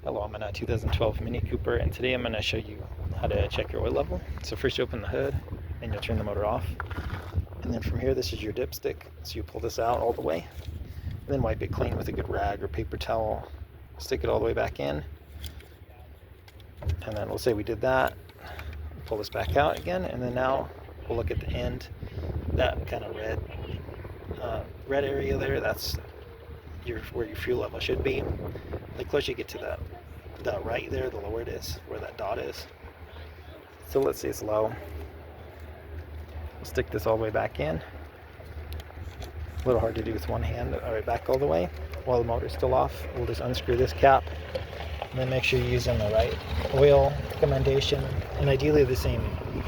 Hello, I'm in a 2012 Mini Cooper, and today I'm going to show you how to check your oil level. So first you open the hood, and you'll turn the motor off. And then from here, this is your dipstick. So you pull this out all the way, and then wipe it clean with a good rag or paper towel. Stick it all the way back in. And then we'll say we did that. Pull this back out again, and then now we'll look at the end. That kind of red area there, that's where your fuel level should be. The closer you get to the right there, the lower it is, where that dot is. So let's say it's low. We'll stick this all the way back in. A little hard to do with one hand. All right, back all the way. While the motor's still off, we'll just unscrew this cap. And then make sure you're using the right oil recommendation, and ideally the same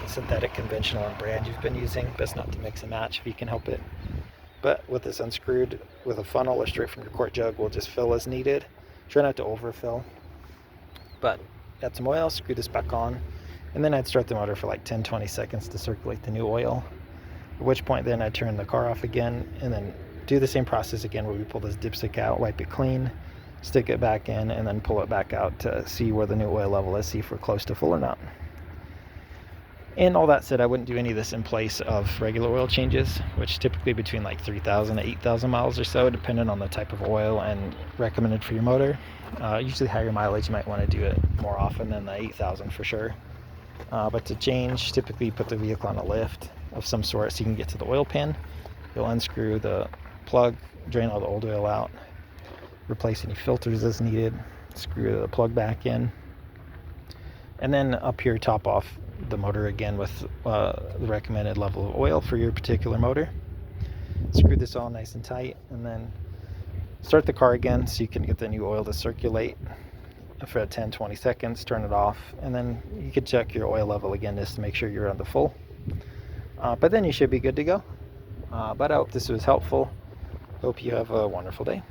synthetic, conventional, and brand you've been using. Best not to mix and match if you can help it. But with this unscrewed, with a funnel or straight from your quart jug, we'll just fill as needed. Try not to overfill. But add some oil, screw this back on, and then I'd start the motor for like 10-20 seconds to circulate the new oil. At which point then I'd turn the car off again, and then do the same process again where we pull this dipstick out, wipe it clean, stick it back in, and then pull it back out to see where the new oil level is, see if we're close to full or not. And all that said, I wouldn't do any of this in place of regular oil changes, which typically between like 3,000 to 8,000 miles or so, depending on the type of oil and recommended for your motor. Usually higher mileage, you might want to do it more often than the 8,000 for sure. But to change, typically put the vehicle on a lift of some sort so you can get to the oil pan. You'll unscrew the plug, drain all the old oil out, replace any filters as needed, screw the plug back in, and then up here top off the motor again with the recommended level of oil for your particular motor. Screw this all nice and tight, and then start the car again so you can get the new oil to circulate for 10-20 seconds. Turn it off, and then you can check your oil level again just to make sure you're on the full. But then you should be good to go. But I hope this was helpful. Hope you have a wonderful day.